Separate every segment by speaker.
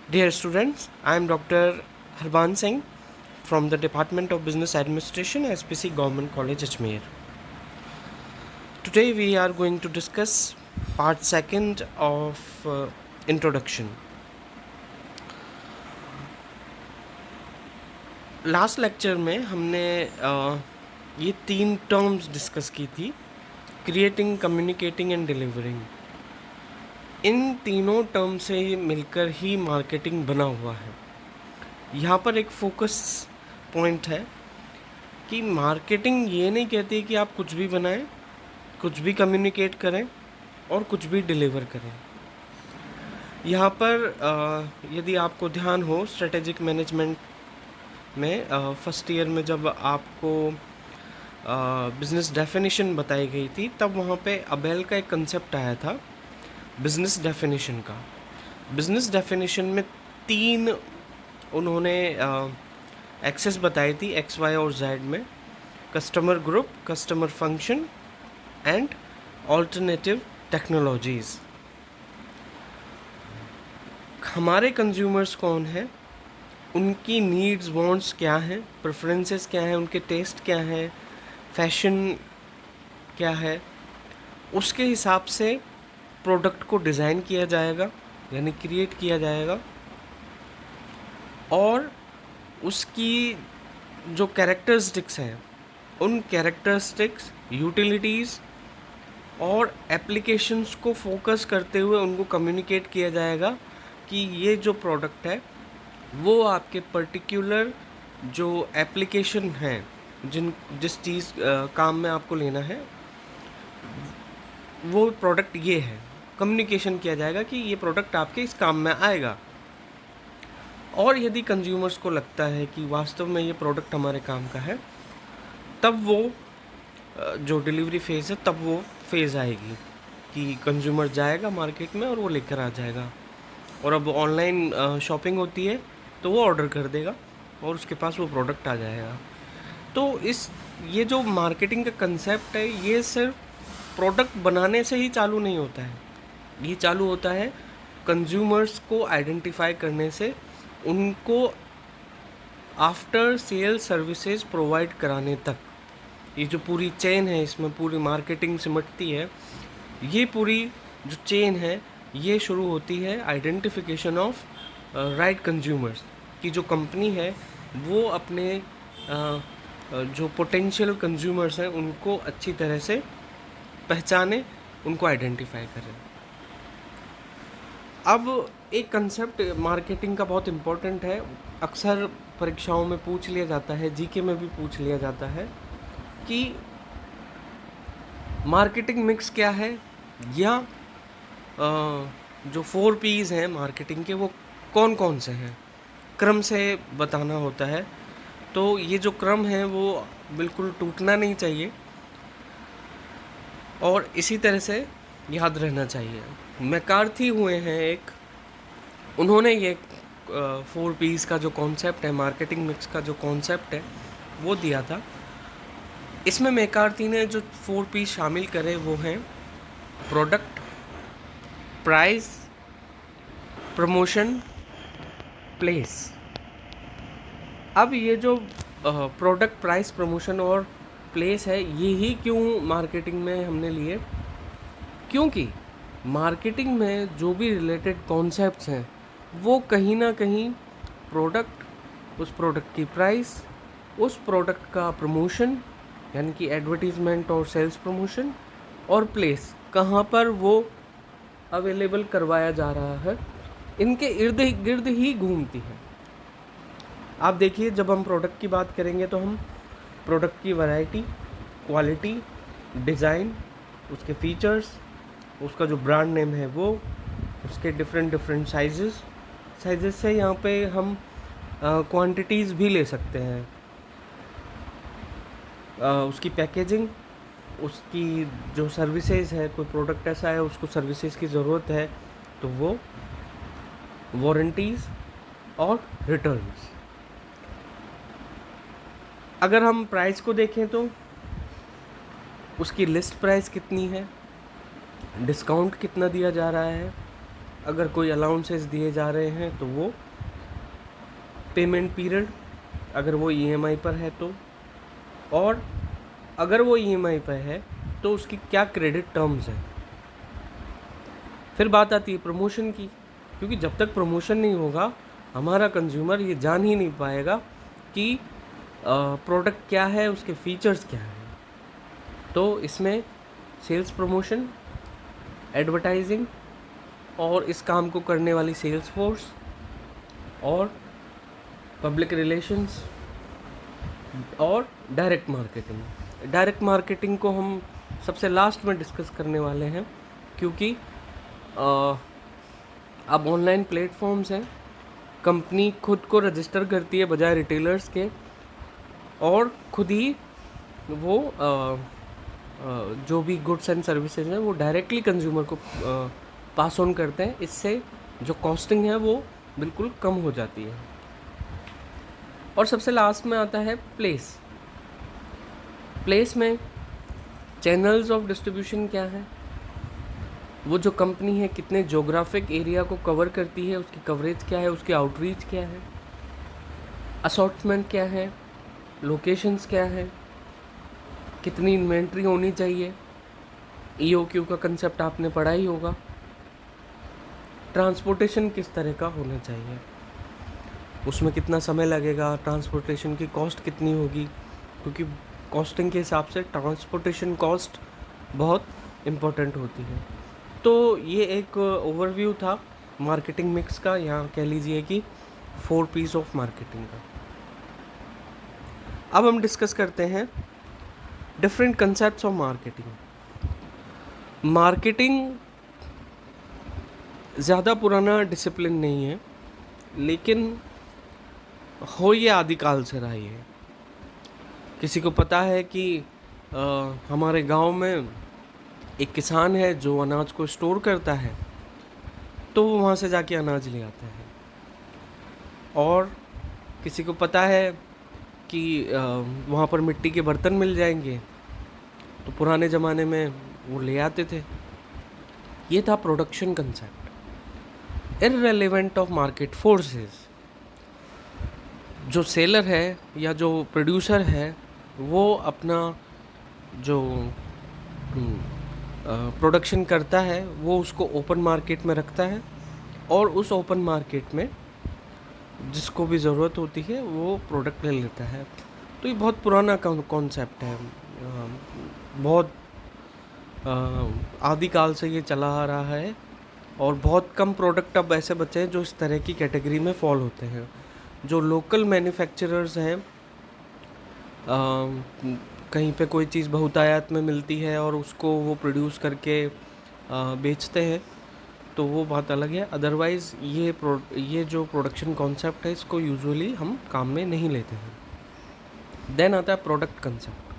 Speaker 1: Dear students, I am Dr. Harban Singh from the Department of Business Administration, SPC Government College, Ajmer. Today we are going to discuss part second of introduction. Last lecture में हमने ये तीन terms discuss की थी, creating, communicating and delivering. इन तीनों term से मिलकर ही marketing बना हुआ है। यहाँ पर एक फोकस पॉइंट है कि मार्केटिंग ये नहीं कहती कि आप कुछ भी बनाएं, कुछ भी कम्युनिकेट करें और कुछ भी डिलीवर करें। यहाँ पर यदि आपको ध्यान हो, स्ट्रेटेजिक मैनेजमेंट में फर्स्ट ईयर में जब आपको बिज़नेस डेफिनेशन बताई गई थी, तब वहाँ पे अबेल का एक कंसेप्ट आया था बिज़नेस डेफिनेशन का। बिज़नेस डेफिनेशन में तीन उन्होंने एक्सेस बताई थी, एक्स, वाई और जेड में: customer group, customer function and alternative technologies. हमारे कंज्यूमर्स कौन हैं, उनकी नीड्स, वांट्स क्या हैं, प्रेफरेंसेस क्या हैं, उनके टेस्ट क्या हैं, फैशन क्या है, उसके हिसाब से प्रोडक्ट को डिज़ाइन किया जाएगा, यानी क्रिएट किया जाएगा। और उसकी जो कैरेक्टरिस्टिक्स हैं, उन कैरेक्टरिस्टिक्स, यूटिलिटीज़ और एप्लीकेशंस को फोकस करते हुए उनको कम्युनिकेट किया जाएगा कि ये जो प्रोडक्ट है वो आपके पर्टिकुलर जो एप्लीकेशन है, जिस चीज़ काम में आपको लेना है, वो प्रोडक्ट ये है। कम्युनिकेशन किया जाएगा कि ये प्रोडक्ट आपके इस काम में आएगा। और यदि कंज्यूमर्स को लगता है कि वास्तव में ये प्रोडक्ट हमारे काम का है, तब वो जो डिलीवरी फेज़ है, तब वो फेज़ आएगी कि कंज्यूमर जाएगा मार्केट में और वो लेकर आ जाएगा। और अब ऑनलाइन शॉपिंग होती है तो वो ऑर्डर कर देगा और उसके पास वो प्रोडक्ट आ जाएगा। तो ये जो मार्केटिंग का कंसेप्ट है, ये सिर्फ प्रोडक्ट बनाने से ही चालू नहीं होता है। ये चालू होता है कंज्यूमर्स को आइडेंटिफाई करने से, उनको आफ्टर सेल सर्विसेज प्रोवाइड कराने तक। ये जो पूरी चेन है, इसमें पूरी मार्केटिंग सिमटती है। ये पूरी जो चेन है, ये शुरू होती है आइडेंटिफिकेशन ऑफ राइट कंज्यूमर्स की। जो कंपनी है वो अपने जो पोटेंशियल कंज्यूमर्स हैं उनको अच्छी तरह से पहचाने, उनको आइडेंटिफाई करें। अब एक कंसेप्ट मार्केटिंग का बहुत इम्पोर्टेंट है, अक्सर परीक्षाओं में पूछ लिया जाता है, जीके में भी पूछ लिया जाता है कि मार्केटिंग मिक्स क्या है, या जो 4 P's हैं मार्केटिंग के, वो कौन कौन से हैं, क्रम से बताना होता है। तो ये जो क्रम है वो बिल्कुल टूटना नहीं चाहिए और इसी तरह से याद रहना चाहिए। मैकार्थी हुए हैं एक, उन्होंने ये 4 P's का जो कॉन्सेप्ट है, मार्केटिंग मिक्स का जो कॉन्सेप्ट है, वो दिया था। इसमें मैकार्थी ने जो 4 P शामिल करे वो हैं प्रोडक्ट, प्राइस, प्रमोशन, प्लेस। अब ये जो प्रोडक्ट, प्राइस, प्रमोशन और प्लेस है, ये ही क्यों मार्केटिंग में हमने लिए? क्योंकि मार्केटिंग में जो भी रिलेटेड कॉन्सेप्ट्स हैं वो कहीं ना कहीं प्रोडक्ट, उस प्रोडक्ट की प्राइस, उस प्रोडक्ट का प्रमोशन यानी कि एडवर्टीज़मेंट और सेल्स प्रमोशन, और प्लेस, कहाँ पर वो अवेलेबल करवाया जा रहा है, इनके इर्द गिर्द ही घूमती है। आप देखिए, जब हम प्रोडक्ट की बात करेंगे तो हम प्रोडक्ट की वैरायटी, क्वालिटी, डिज़ाइन, उसके फीचर्स, उसका जो ब्रांड नेम है वो, उसके डिफरेंट साइजेस से यहाँ पे हम क्वांटिटीज़ भी ले सकते हैं, उसकी पैकेजिंग, उसकी जो सर्विसेज है, कोई प्रोडक्ट ऐसा है उसको सर्विसेज की ज़रूरत है तो वो, वारंटीज़ और रिटर्न्स। अगर हम प्राइस को देखें तो उसकी लिस्ट प्राइस कितनी है, डिस्काउंट कितना दिया जा रहा है, अगर कोई अलाउंसेस दिए जा रहे हैं तो वो, पेमेंट पीरियड अगर वो ईएमआई पर है तो, और अगर वो ईएमआई पर है तो उसकी क्या क्रेडिट टर्म्स हैं। फिर बात आती है प्रमोशन की, क्योंकि जब तक प्रमोशन नहीं होगा हमारा कंज्यूमर ये जान ही नहीं पाएगा कि प्रोडक्ट क्या है, उसके फीचर्स क्या हैं। तो इसमें सेल्स प्रमोशन, एडवर्टाइजिंग और इस काम को करने वाली सेल्स फोर्स और पब्लिक रिलेशंस और डायरेक्ट मार्केटिंग। डायरेक्ट मार्केटिंग को हम सबसे लास्ट में डिस्कस करने वाले हैं, क्योंकि अब ऑनलाइन प्लेटफॉर्म्स हैं, कंपनी खुद को रजिस्टर करती है बजाय रिटेलर्स के, और खुद ही वो जो भी गुड्स एंड सर्विसेज हैं वो डायरेक्टली कंज्यूमर को पास ऑन करते हैं। इससे जो कॉस्टिंग है वो बिल्कुल कम हो जाती है। और सबसे लास्ट में आता है प्लेस। प्लेस में चैनल्स ऑफ डिस्ट्रीब्यूशन क्या है, वो जो कंपनी है कितने जोग्राफिक एरिया को कवर करती है, उसकी कवरेज क्या है, उसकी आउटरीच क्या है, असॉर्टमेंट क्या है, लोकेशंस क्या है, कितनी इन्वेंट्री होनी चाहिए, ईओक्यू का कंसेप्ट आपने पढ़ा ही होगा, ट्रांसपोर्टेशन किस तरह का होना चाहिए, उसमें कितना समय लगेगा, ट्रांसपोर्टेशन की कॉस्ट कितनी होगी, क्योंकि कॉस्टिंग के हिसाब से ट्रांसपोर्टेशन कॉस्ट बहुत इम्पोर्टेंट होती है। तो ये एक ओवरव्यू था मार्केटिंग मिक्स का, या कह लीजिए कि 4 पीस ऑफ मार्केटिंग का। अब हम डिस्कस करते हैं different concepts of marketing. Marketing ज़्यादा पुराना डिसिप्लिन नहीं है, लेकिन हो ये आदिकाल से रही है। किसी को पता है कि हमारे गांव में एक किसान है जो अनाज को स्टोर करता है, तो वो वहाँ से जाके अनाज ले आता है। और किसी को पता है कि वहाँ पर मिट्टी के बर्तन मिल जाएंगे, तो पुराने ज़माने में वो ले आते थे। ये था production concept, irrelevant of market forces. जो सेलर है या जो प्रोड्यूसर है वो अपना जो प्रोडक्शन करता है वो उसको ओपन मार्केट में रखता है, और उस ओपन मार्केट में जिसको भी ज़रूरत होती है वो प्रोडक्ट ले लेता है। तो ये बहुत पुराना कॉन्सेप्ट है, बहुत आदिकाल से ये चला आ रहा है, और बहुत कम प्रोडक्ट अब ऐसे बचे हैं जो इस तरह की कैटेगरी में फॉल होते हैं। जो लोकल मैन्युफैक्चरर्स हैं, कहीं पे कोई चीज़ बहुतायत में मिलती है और उसको वो प्रोड्यूस करके बेचते हैं, तो वो बात अलग है। अदरवाइज़ ये जो प्रोडक्शन कॉन्सेप्ट है इसको यूजुअली हम काम में नहीं लेते हैं। देन आता है प्रोडक्ट कंसेप्ट।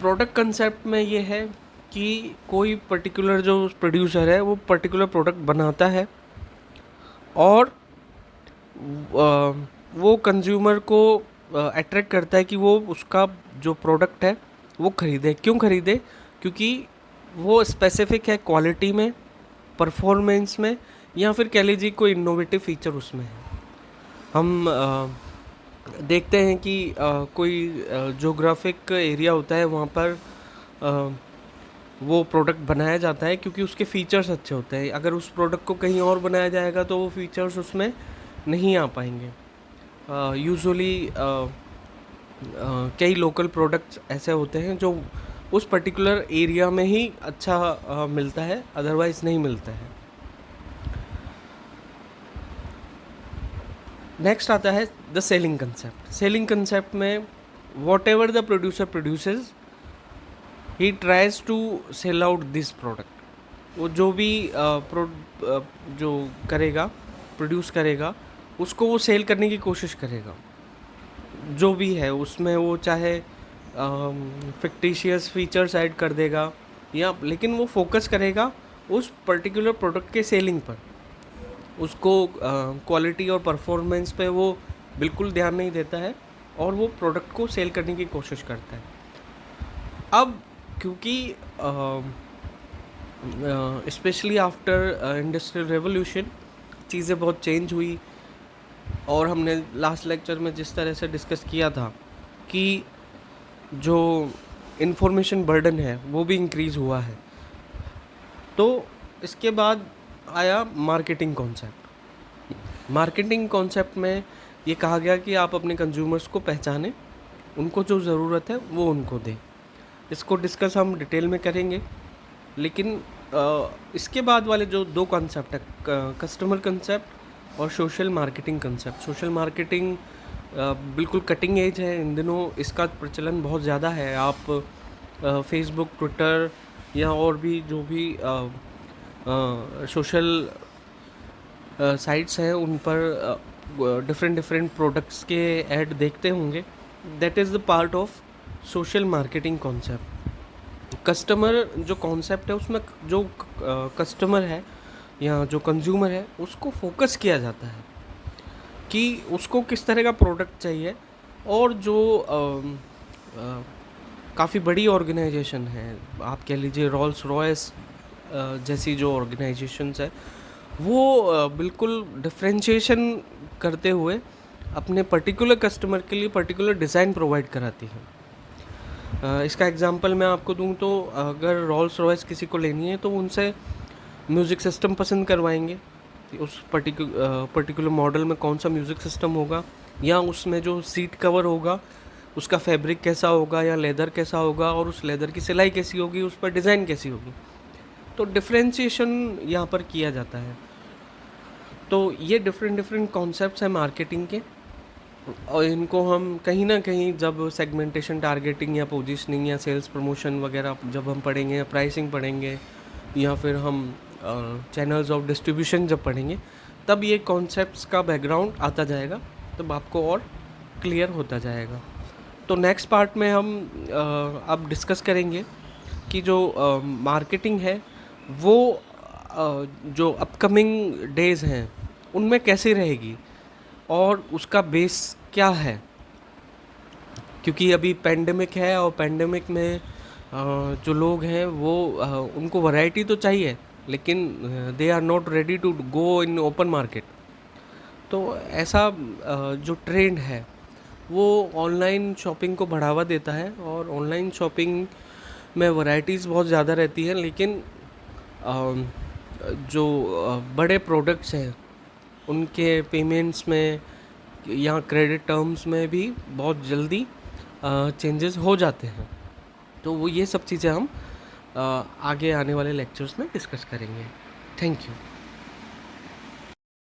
Speaker 1: प्रोडक्ट कंसेप्ट में ये है कि कोई पर्टिकुलर जो प्रोड्यूसर है वो पर्टिकुलर प्रोडक्ट बनाता है, और वो कंज्यूमर को अट्रैक्ट करता है कि वो उसका जो प्रोडक्ट है वो ख़रीदे। क्यों ख़रीदे? क्योंकि वो स्पेसिफिक है क्वालिटी में, परफॉर्मेंस में, या फिर कह लीजिए कोई इनोवेटिव फीचर उसमें है। हम देखते हैं कि कोई जोग्राफिक एरिया होता है, वहाँ पर वो प्रोडक्ट बनाया जाता है क्योंकि उसके फीचर्स अच्छे होते हैं। अगर उस प्रोडक्ट को कहीं और बनाया जाएगा तो वो फीचर्स उसमें नहीं आ पाएंगे। यूजुअली कई लोकल प्रोडक्ट्स ऐसे होते हैं जो उस पर्टिकुलर एरिया में ही अच्छा मिलता है, अदरवाइज नहीं मिलता है। नेक्स्ट आता है the selling concept. Selling concept में whatever the producer produces, he tries to sell out this product. वो जो भी जो करेगा, प्रोड्यूस करेगा, उसको वो सेल करने की कोशिश करेगा। जो भी है उसमें वो चाहे फिक्टिशियस फीचर्स ऐड कर देगा, या लेकिन वो फोकस करेगा उस पर्टिकुलर प्रोडक्ट के सेलिंग पर। उसको क्वालिटी और परफॉर्मेंस पे वो बिल्कुल ध्यान नहीं देता है, और वो प्रोडक्ट को सेल करने की कोशिश करता है। अब क्योंकि स्पेशली आफ्टर इंडस्ट्रियल रेवोल्यूशन चीज़ें बहुत चेंज हुई, और हमने लास्ट लेक्चर में जिस तरह से डिस्कस किया था कि जो इंफॉर्मेशन बर्डन है वो भी इंक्रीज़ हुआ है। तो इसके बाद आया मार्केटिंग कॉन्सेप्ट। मार्केटिंग कॉन्सेप्ट में ये कहा गया कि आप अपने कंज्यूमर्स को पहचानें, उनको जो ज़रूरत है वो उनको दें। इसको डिस्कस हम डिटेल में करेंगे, लेकिन इसके बाद वाले जो दो कॉन्सेप्ट है, कस्टमर कंसेप्ट और social marketing concept. Social marketing बिल्कुल कटिंग एज है इन दिनों, इसका प्रचलन बहुत ज़्यादा है। आप फेसबुक, ट्विटर या और भी जो भी सोशल साइट्स हैं उन पर डिफरेंट डिफरेंट प्रोडक्ट्स के ऐड देखते होंगे। That is the part of social marketing concept. Customer जो कॉन्सेप्ट है उसमें जो कस्टमर है या जो कंज्यूमर है उसको फोकस किया जाता है कि उसको किस तरह का प्रोडक्ट चाहिए। और जो काफ़ी बड़ी ऑर्गेनाइजेशन है, आप कह लीजिए रोल्स रॉयस जैसी जो ऑर्गेनाइजेशंस है, वो बिल्कुल डिफ्रेंशिएशन करते हुए अपने पर्टिकुलर कस्टमर के लिए पर्टिकुलर डिज़ाइन प्रोवाइड कराती हैं। इसका एग्जांपल मैं आपको दूं तो अगर रोल्स रॉयस किसी को लेनी है तो उनसे म्यूज़िक सिस्टम पसंद करवाएंगे, उस पर्टिकुलर मॉडल में कौन सा म्यूज़िक सिस्टम होगा, या उसमें जो सीट कवर होगा उसका फैब्रिक कैसा होगा या लेदर कैसा होगा, और उस लेदर की सिलाई कैसी होगी, उस पर डिज़ाइन कैसी होगी। तो डिफ्रेंशिएशन यहाँ पर किया जाता है। तो ये डिफरेंट डिफरेंट कॉन्सेप्ट्स हैं मार्केटिंग के, और इनको हम कहीं ना कहीं जब सेगमेंटेशन, टारगेटिंग या पोजीशनिंग या सेल्स प्रमोशन वगैरह जब हम पढ़ेंगे, या प्राइसिंग पढ़ेंगे, या फिर हम चैनल्स ऑफ डिस्ट्रीब्यूशन जब पढ़ेंगे, तब ये कॉन्सेप्ट्स का बैकग्राउंड आता जाएगा, तब आपको और क्लियर होता जाएगा। तो नेक्स्ट पार्ट में हम अब डिस्कस करेंगे कि जो मार्केटिंग है वो जो अपकमिंग डेज़ हैं उनमें कैसे रहेगी और उसका बेस क्या है। क्योंकि अभी पेंडेमिक है, और पेंडेमिक में जो लोग हैं वो उनको वैरायटी तो चाहिए, लेकिन they are not ready to go in open market. तो ऐसा जो ट्रेंड है वो ऑनलाइन शॉपिंग को बढ़ावा देता है, और ऑनलाइन शॉपिंग में वैरायटीज़ बहुत ज़्यादा रहती हैं, लेकिन जो बड़े प्रोडक्ट्स हैं उनके पेमेंट्स में या क्रेडिट टर्म्स में भी बहुत जल्दी चेंजेस हो जाते हैं। तो वो ये सब चीज़ें हम आगे आने वाले लेक्चर्स में डिस्कस करेंगे। Thank you.